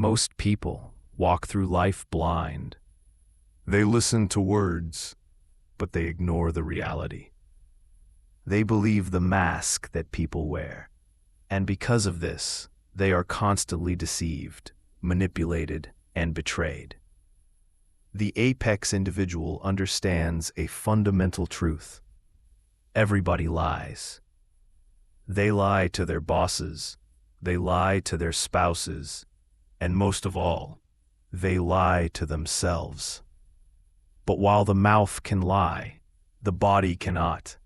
Most people walk through life blind. They listen to words, but they ignore the reality. They believe the mask that people wear, and because of this, they are constantly deceived, manipulated, and betrayed. The apex individual understands a fundamental truth. Everybody lies. They lie to their bosses, they lie to their spouses, and most of all, they lie to themselves. But while the mouth can lie, the body cannot.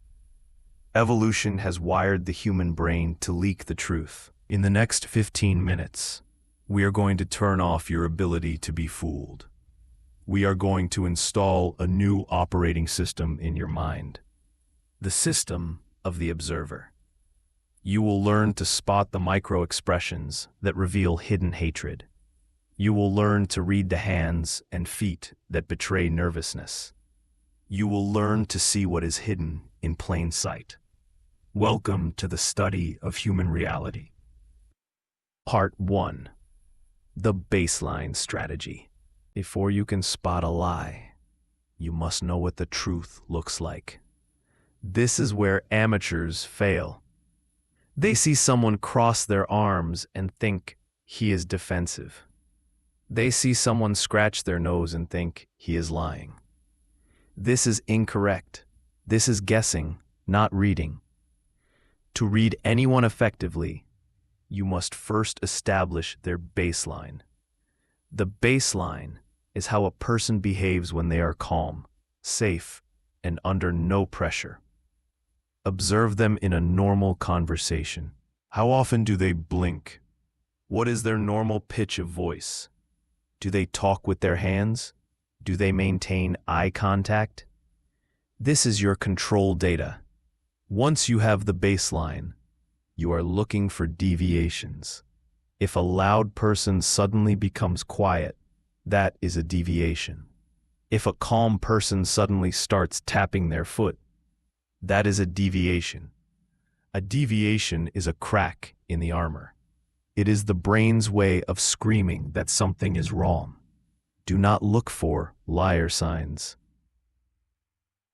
Evolution has wired the human brain to leak the truth. In the next 15 minutes, we are going to turn off your ability to be fooled. We are going to install a new operating system in your mind. The system of the observer. You will learn to spot the micro-expressions that reveal hidden hatred. You will learn to read the hands and feet that betray nervousness. You will learn to see what is hidden in plain sight. Welcome to the study of human reality. Part 1. The baseline strategy. Before you can spot a lie, you must know what the truth looks like. This is where amateurs fail. They see someone cross their arms and think he is defensive. They see someone scratch their nose and think he is lying. This is incorrect. This is guessing, not reading. To read anyone effectively, you must first establish their baseline. The baseline is how a person behaves when they are calm, safe, and under no pressure. Observe them in a normal conversation. How often do they blink? What is their normal pitch of voice? Do they talk with their hands? Do they maintain eye contact? This is your control data. Once you have the baseline, you are looking for deviations. If a loud person suddenly becomes quiet, that is a deviation. If a calm person suddenly starts tapping their foot, that is a deviation. A deviation is a crack in the armor. It is the brain's way of screaming that something is wrong. Do not look for liar signs.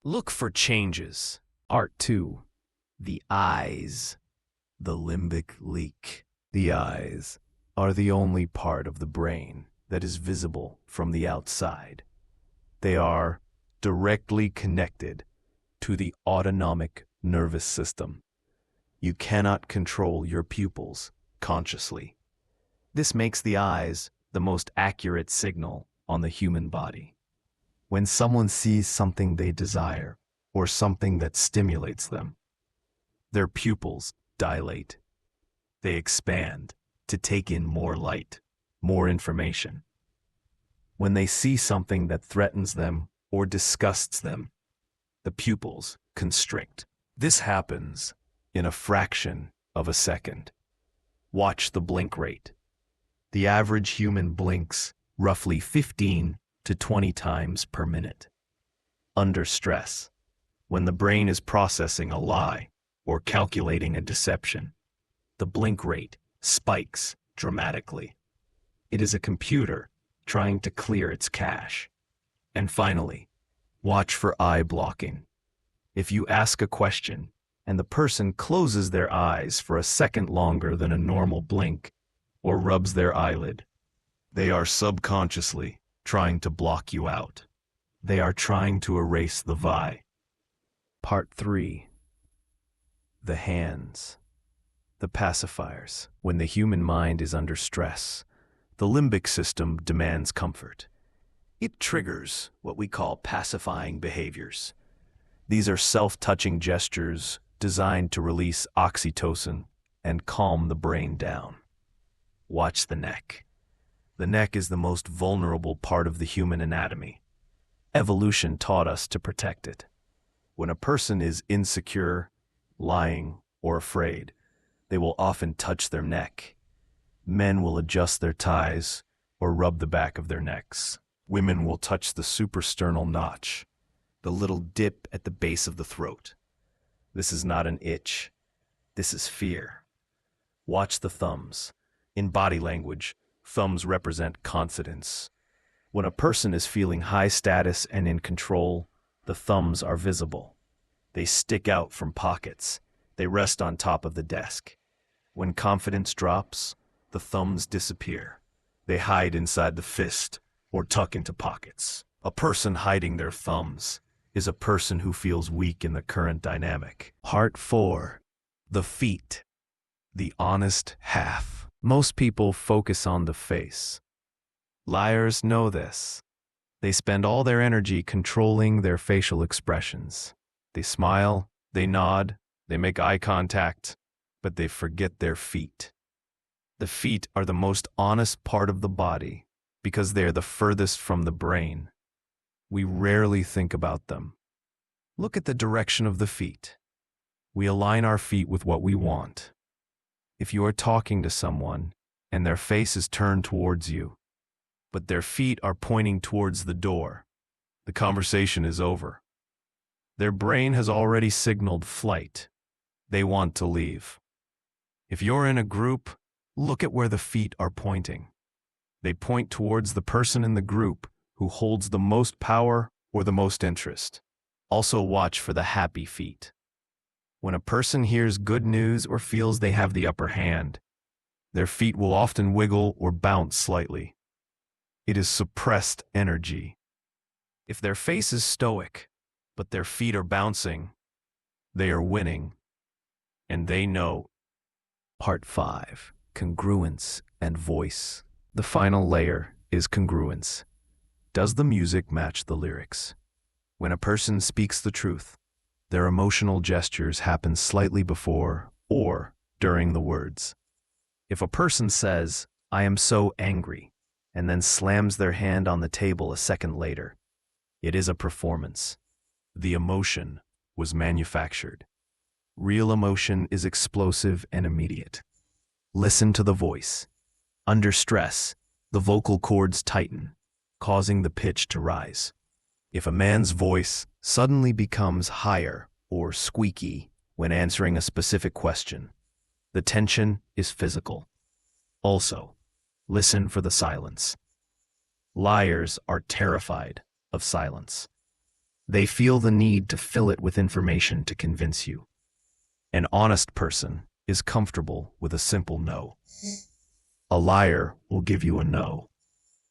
Look for changes. Art 2. The eyes. The limbic leak. The eyes are the only part of the brain that is visible from the outside. They are directly connected to the autonomic nervous system. You cannot control your pupils consciously. This makes the eyes the most accurate signal on the human body. When someone sees something they desire or something that stimulates them, their pupils dilate. They expand to take in more light, more information. When they see something that threatens them or disgusts them, the pupils constrict. This happens in a fraction of a second. Watch the blink rate. The average human blinks roughly 15 to 20 times per minute. Under stress, when the brain is processing a lie or calculating a deception, the blink rate spikes dramatically. It is a computer trying to clear its cache. And finally, watch for eye blocking. If you ask a question and the person closes their eyes for a second longer than a normal blink or rubs their eyelid, they are subconsciously trying to block you out. They are trying to erase the vi. Part 3. The hands. The pacifiers. When the human mind is under stress, the limbic system demands comfort. It triggers what we call pacifying behaviors. These are self-touching gestures designed to release oxytocin and calm the brain down. Watch the neck. The neck is the most vulnerable part of the human anatomy. Evolution taught us to protect it. When a person is insecure, lying, or afraid, they will often touch their neck. Men will adjust their ties or rub the back of their necks. Women will touch the suprasternal notch, the little dip at the base of the throat. This is not an itch. This is fear. Watch the thumbs. In body language, Thumbs represent confidence. When a person is feeling high status and in control, the thumbs are visible. They stick out from pockets. They rest on top of the desk. When confidence drops, the thumbs disappear. They hide inside the fist or tuck into pockets. A person hiding their thumbs is a person who feels weak in the current dynamic. Part 4. The feet. The honest half. Most people focus on the face. Liars know this. They spend all their energy controlling their facial expressions. They smile, they nod, they make eye contact, but they forget their feet. The feet are the most honest part of the body because they're the furthest from the brain. We rarely think about them. Look at the direction of the feet. We align our feet with what we want. If you are talking to someone and their face is turned towards you, but their feet are pointing towards the door, the conversation is over. Their brain has already signaled flight. They want to leave. If you're in a group, look at where the feet are pointing. They point towards the person in the group who holds the most power or the most interest. Also watch for the happy feet. When a person hears good news or feels they have the upper hand, their feet will often wiggle or bounce slightly. It is suppressed energy. If their face is stoic, but their feet are bouncing, they are winning, and they know. Part 5. Congruence and voice. The final layer is congruence. Does the music match the lyrics? When a person speaks the truth, their emotional gestures happen slightly before or during the words. If a person says, "I am so angry," and then slams their hand on the table a second later, it is a performance. The emotion was manufactured. Real emotion is explosive and immediate. Listen to the voice. Under stress, the vocal cords tighten, causing the pitch to rise. If a man's voice suddenly becomes higher or squeaky when answering a specific question, the tension is physical. Also, listen for the silence. Liars are terrified of silence. They feel the need to fill it with information to convince you. An honest person is comfortable with a simple no. A liar will give you a no,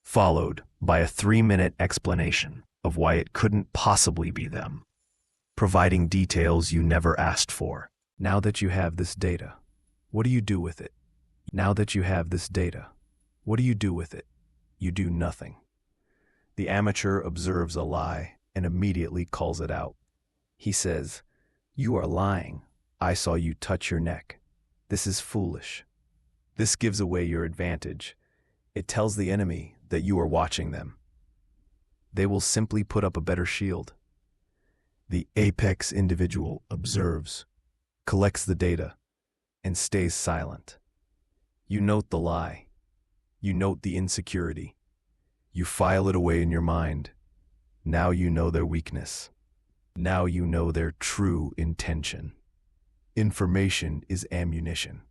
followed by a 3-minute explanation of why it couldn't possibly be them, providing details you never asked for. Now that you have this data, what do you do with it? Now that you have this data, what do you do with it? You do nothing. The amateur observes a lie and immediately calls it out. He says, "You are lying. I saw you touch your neck. This is foolish." This gives away your advantage. It tells the enemy that you are watching them. They will simply put up a better shield. The apex individual observes, collects the data, and stays silent. You note the lie. You note the insecurity. You file it away in your mind. Now you know their weakness. Now you know their true intention. Information is ammunition,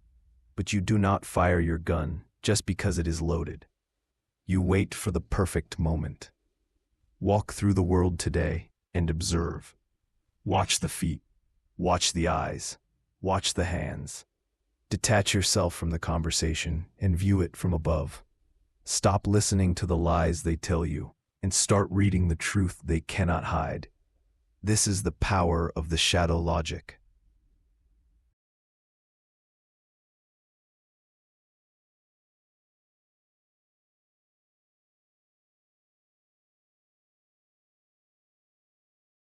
but you do not fire your gun just because it is loaded. You wait for the perfect moment. Walk through the world today and observe. Watch the feet. Watch the eyes. Watch the hands. Detach yourself from the conversation and view it from above. Stop listening to the lies they tell you and start reading the truth they cannot hide. This is the power of the shadow logic.